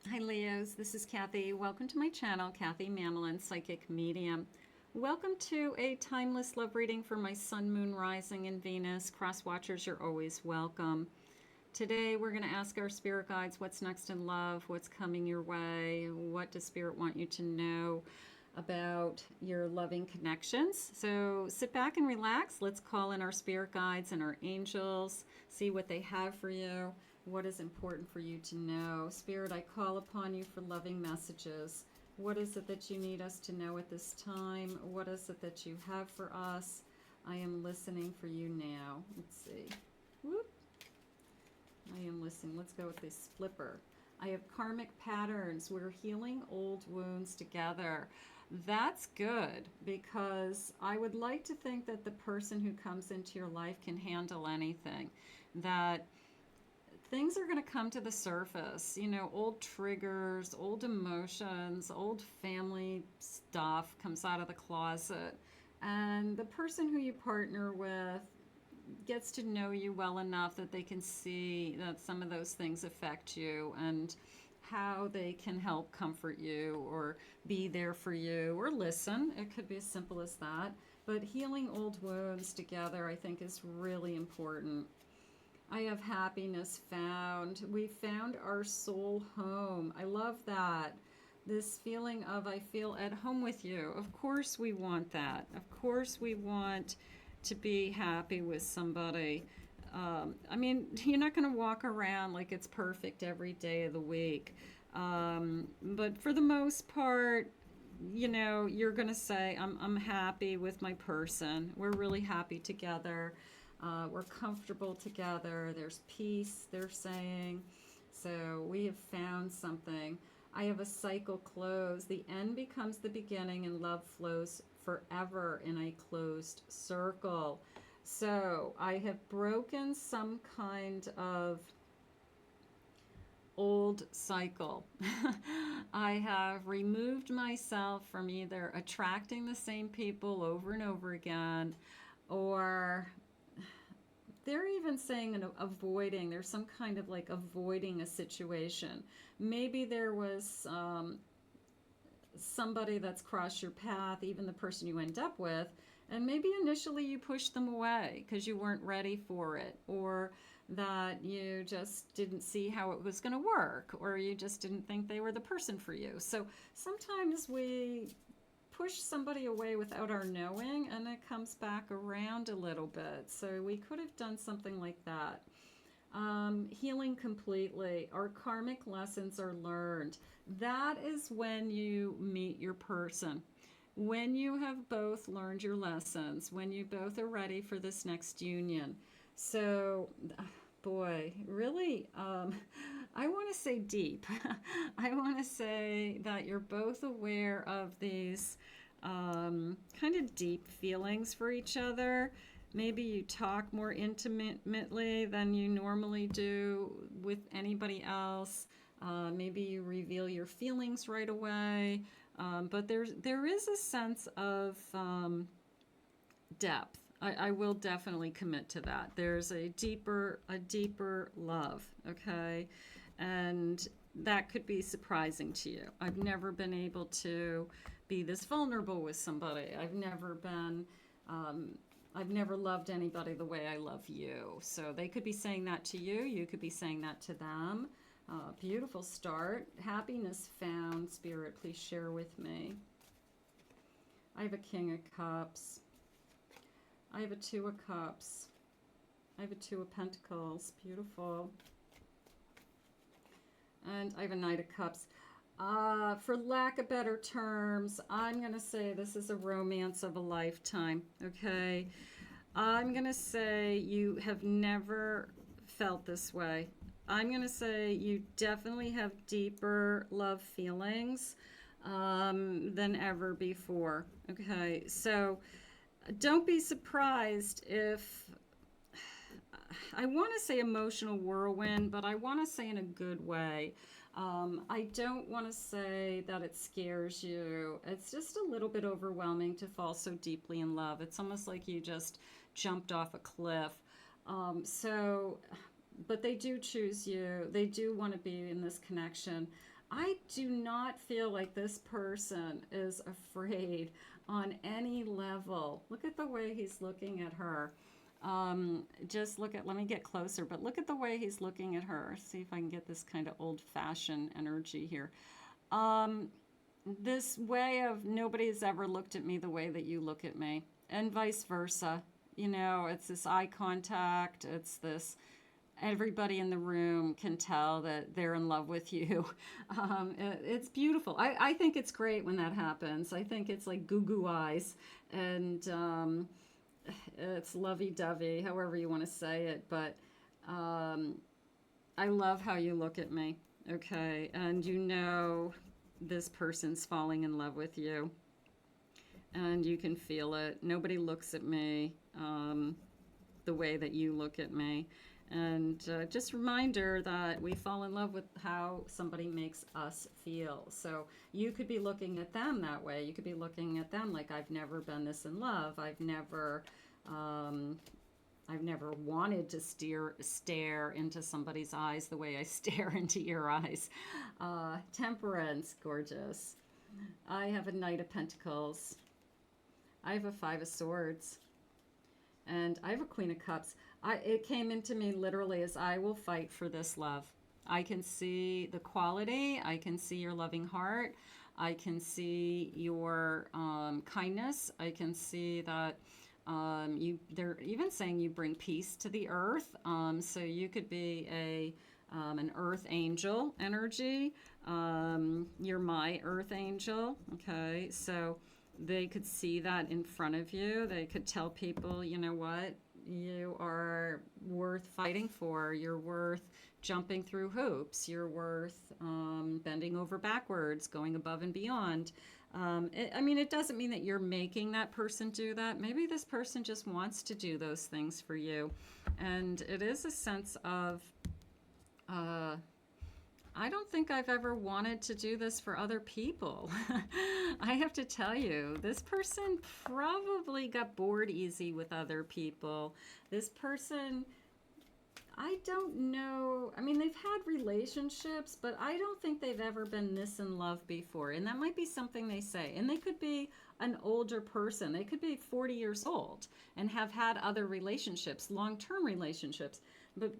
Hi Leos, this is Kathy. Welcome to my channel, Kathy Mamolen, Psychic Medium. Welcome to a timeless love reading for my Sun, Moon, Rising, and Venus. Cross watchers, you're always welcome. Today we're going to ask our spirit guides what's next in love, what's coming your way, what does spirit want you to know about your loving connections. So sit back and relax. Let's call in our spirit guides and our angels, see what they have for you. What is important for you to know? Spirit, I call upon you for loving messages. What is it that you need us to know at this time? What is it that you have for us? I am listening for you now. Let's see. Whoop. I am listening. Let's go with this flipper. I have karmic patterns. We're healing old wounds together. That's good because I would like to think that the person who comes into your life can handle anything. That things are going to come to the surface. You know, old triggers, old emotions, old family stuff comes out of the closet. And the person who you partner with gets to know you well enough that they can see that some of those things affect you and how they can help comfort you or be there for you or listen. It could be as simple as that. But healing old wounds together, I think, is really important. I have happiness found. We found our soul home. I love that. This feeling of I feel at home with you. Of course, we want that. Of course, we want to be happy with somebody. I mean, you're not going to walk around like it's perfect every day of the week. But for the most part, you know, you're going to say, I'm happy with my person. We're really happy together. We're comfortable together. There's peace, they're saying. So we have found something. I have a cycle close. The end becomes the beginning and love flows forever in a closed circle. So I have broken some kind of old cycle. I have removed myself from either attracting the same people over and over again, or they're even saying avoiding. There's some kind of like avoiding a situation. Maybe there was somebody that's crossed your path, even the person you end up with, and maybe initially you pushed them away because you weren't ready for it, or that you just didn't see how it was going to work, or you just didn't think they were the person for you. So sometimes we push somebody away without our knowing and it comes back around a little bit. So we could have done something like that. Healing completely. Our karmic lessons are learned. That is when you meet your person. When you have both learned your lessons, when you both are ready for this next union. So, boy, really, I want to say deep. I want to say that you're both aware of these kind of deep feelings for each other. Maybe you talk more intimately than you normally do with anybody else. Maybe you reveal your feelings right away. But there is a sense of depth. I will definitely commit to that. There's a deeper love, okay? And that could be surprising to you. I've never been able to be this vulnerable with somebody. I've never loved anybody the way I love you. So they could be saying that to you. You could be saying that to them. Beautiful start. Happiness found. Spirit, please share with me. I have a King of Cups. I have a Two of Cups. I have a Two of Pentacles. Beautiful. And I have a Knight of Cups. For lack of better terms, I'm going to say this is a romance of a lifetime, okay? I'm going to say you have never felt this way. I'm going to say you definitely have deeper love feelings than ever before, okay? So don't be surprised if I want to say emotional whirlwind, but I want to say in a good way. I don't want to say that it scares you. It's just a little bit overwhelming to fall so deeply in love. It's almost like you just jumped off a cliff. So but they do choose you. They do want to be in this connection. I do not feel like this person is afraid on any level. Look at the way he's looking at her. Just look at, let me get closer, but look at the way he's looking at her. See if I can get this kind of old fashioned energy here. Um, this way of nobody's ever looked at me the way that you look at me, and vice versa. You know, it's this eye contact, it's this everybody in the room can tell that they're in love with you. It's beautiful. I think it's great when that happens. I think it's like goo goo eyes, and it's lovey dovey, however you want to say it. But um, I love how you look at me, okay? And you know this person's falling in love with you, and you can feel it. Nobody looks at me the way that you look at me. And just reminder that we fall in love with how somebody makes us feel. So you could be looking at them that way. You could be looking at them like, I've never been this in love. I've never wanted to stare into somebody's eyes the way I stare into your eyes. Temperance, gorgeous. I have a Knight of Pentacles. I have a Five of Swords. And I have a Queen of Cups. It came into me literally as I will fight for this love. I can see the quality. I can see your loving heart. I can see your kindness. I can see that they're even saying you bring peace to the earth. So you could be an earth angel energy. You're my earth angel. Okay, so they could see that in front of you. They could tell people, you know what, you are worth fighting for. You're worth jumping through hoops. You're worth bending over backwards, going above and beyond. I mean, it doesn't mean that you're making that person do that. Maybe this person just wants to do those things for you. And it is a sense of, I don't think I've ever wanted to do this for other people. I have to tell you, this person probably got bored easy with other people. This person, I don't know. I mean, they've had relationships, but I don't think they've ever been this in love before. And that might be something they say. And they could be an older person. They could be 40 years old and have had other relationships, long-term relationships. But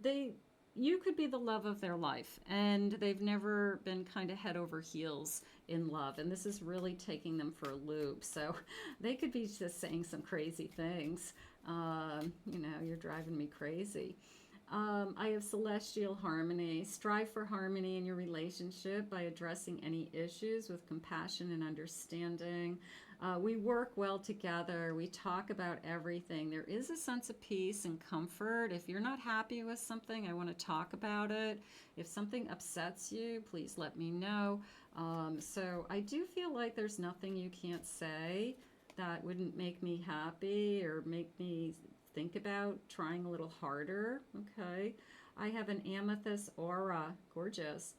you could be the love of their life, and they've never been kind of head over heels in love, and this is really taking them for a loop. So they could be just saying some crazy things. You know, you're driving me crazy. I have celestial harmony. Strive for harmony in your relationship by addressing any issues with compassion and understanding. We work well together. We talk about everything. There is a sense of peace and comfort. If you're not happy with something, I want to talk about it. If something upsets you, please let me know. So I do feel like there's nothing you can't say that wouldn't make me happy or make me think about trying a little harder. Okay. I have an amethyst aura. Gorgeous.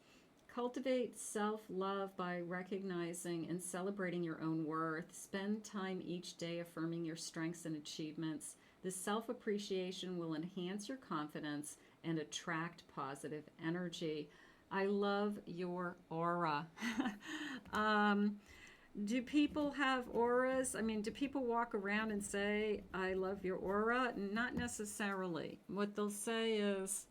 Cultivate self-love by recognizing and celebrating your own worth. Spend time each day affirming your strengths and achievements. This self-appreciation will enhance your confidence and attract positive energy. I love your aura. Do people have auras? I mean, do people walk around and say, I love your aura? Not necessarily. What they'll say is,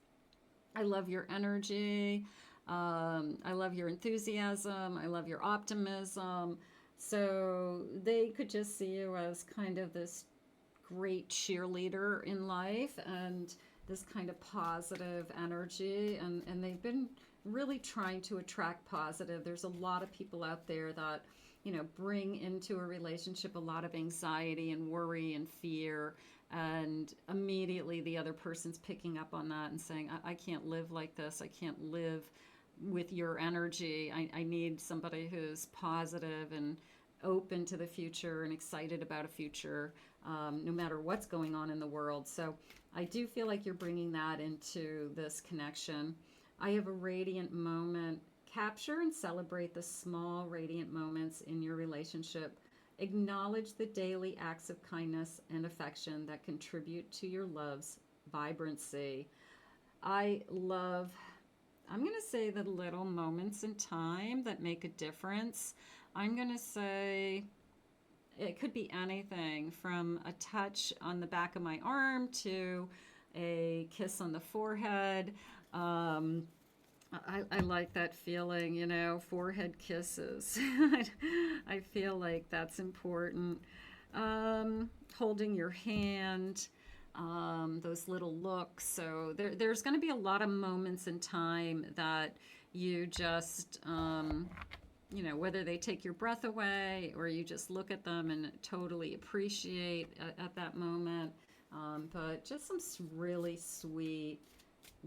I love your energy. I love your enthusiasm. I love your optimism. So they could just see you as kind of this great cheerleader in life and this kind of positive energy. And they've been really trying to attract positive. There's a lot of people out there that, you know, bring into a relationship a lot of anxiety and worry and fear. And immediately the other person's picking up on that and saying, I can't live like this. I can't live with your energy. I need somebody who's positive and open to the future and excited about a future, no matter what's going on in the world. So I do feel like you're bringing that into this connection. I have a radiant moment. Capture and celebrate the small radiant moments in your relationship. Acknowledge the daily acts of kindness and affection that contribute to your love's vibrancy. I love, I'm going to say the little moments in time that make a difference. I'm going to say it could be anything from a touch on the back of my arm to a kiss on the forehead. Um, I like that feeling, forehead kisses. I feel like that's important. Holding your hand, those little looks. So there's going to be a lot of moments in time that you just, whether they take your breath away or you just look at them and totally appreciate at that moment. But just some really sweet,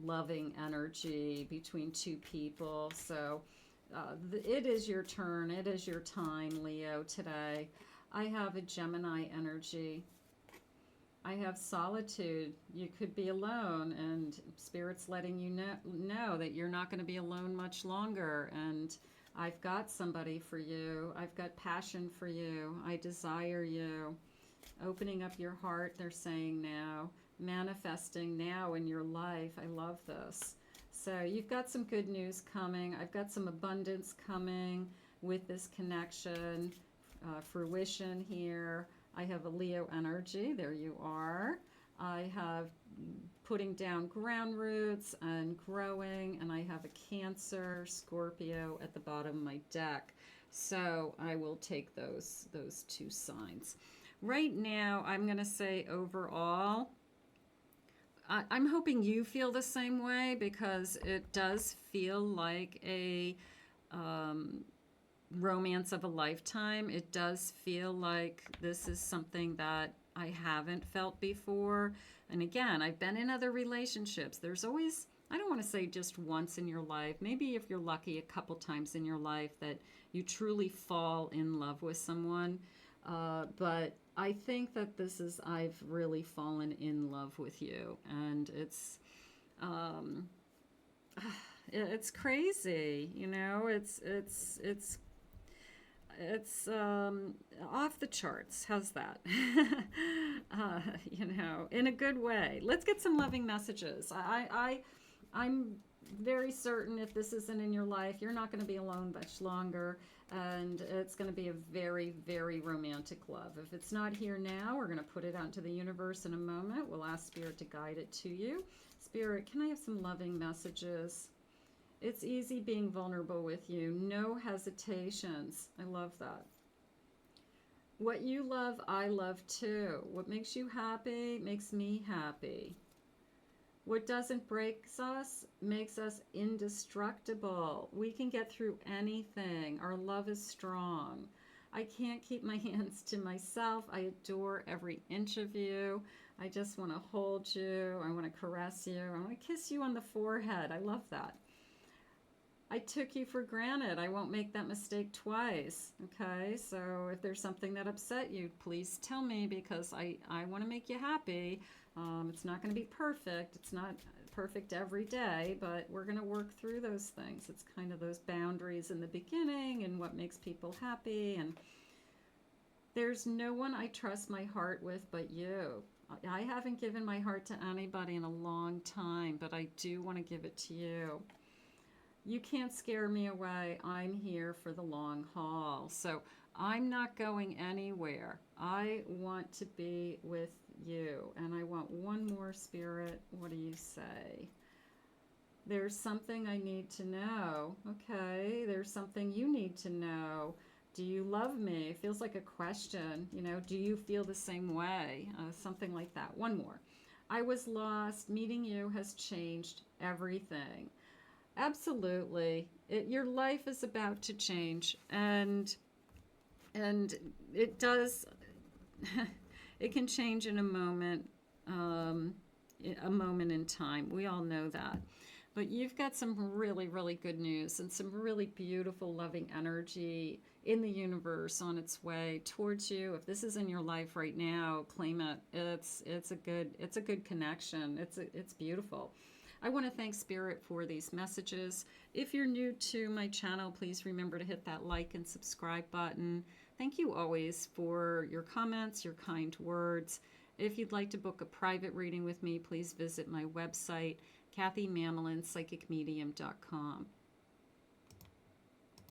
loving energy between two people. So it is your turn. It is your time, Leo, today. I have a Gemini energy. I have solitude. You could be alone, and Spirit's letting you know that you're not going to be alone much longer. And I've got somebody for you. I've got passion for you. I desire you. Opening up your heart, they're saying now. Manifesting now in your life. I love this. So you've got some good news coming. I've got some abundance coming with this connection. Fruition here. I have a Leo energy. There you are. I have putting down ground roots and growing, and I have a Cancer, Scorpio at the bottom of my deck. So I will take those two signs. Right now, I'm going to say overall, I'm hoping you feel the same way, because it does feel like a romance of a lifetime. It does feel like this is something that I haven't felt before. And again, I've been in other relationships. There's always, I don't want to say just once in your life, maybe if you're lucky, a couple times in your life that you truly fall in love with someone. But I think that this is, I've really fallen in love with you. And it's crazy, it's off the charts. How's that? In a good way. Let's get some loving messages. I'm very certain if this isn't in your life, you're not going to be alone much longer, and it's going to be a very, very romantic love. If it's not here now, we're going to put it out into the universe in a moment. We'll ask Spirit to guide it to you. Spirit, can I have some loving messages? It's easy being vulnerable with you. No hesitations. I love that. What you love, I love too. What makes you happy makes me happy. What doesn't break us makes us indestructible. We can get through anything. Our love is strong. I can't keep my hands to myself. I adore every inch of you. I just want to hold you. I want to caress you. I want to kiss you on the forehead. I love that. I took you for granted. I won't make that mistake twice. Okay, so if there's something that upset you, please tell me, because I want to make you happy. It's not going to be perfect. It's not perfect every day, but we're going to work through those things. It's kind of those boundaries in the beginning and what makes people happy. And there's no one I trust my heart with but you. I haven't given my heart to anybody in a long time, but I do want to give it to you. You can't scare me away. I'm here for the long haul. So I'm not going anywhere. I want to be with you. And I want one more, Spirit. What do you say? There's something I need to know. Okay, there's something you need to know. Do you love me? It feels like a question. Do you feel the same way? Something like that. One more. I was lost. Meeting you has changed everything. Absolutely. Your life is about to change, and it does. It can change in a moment in time. We all know that. But you've got some really, really good news and some really beautiful, loving energy in the universe on its way towards you. If this is in your life right now, claim it. It's a good connection. It's beautiful. I want to thank Spirit for these messages. If you're new to my channel, please remember to hit that like and subscribe button. Thank you always for your comments, your kind words. If you'd like to book a private reading with me, please visit my website, KathyMamolen, psychicmedium.com.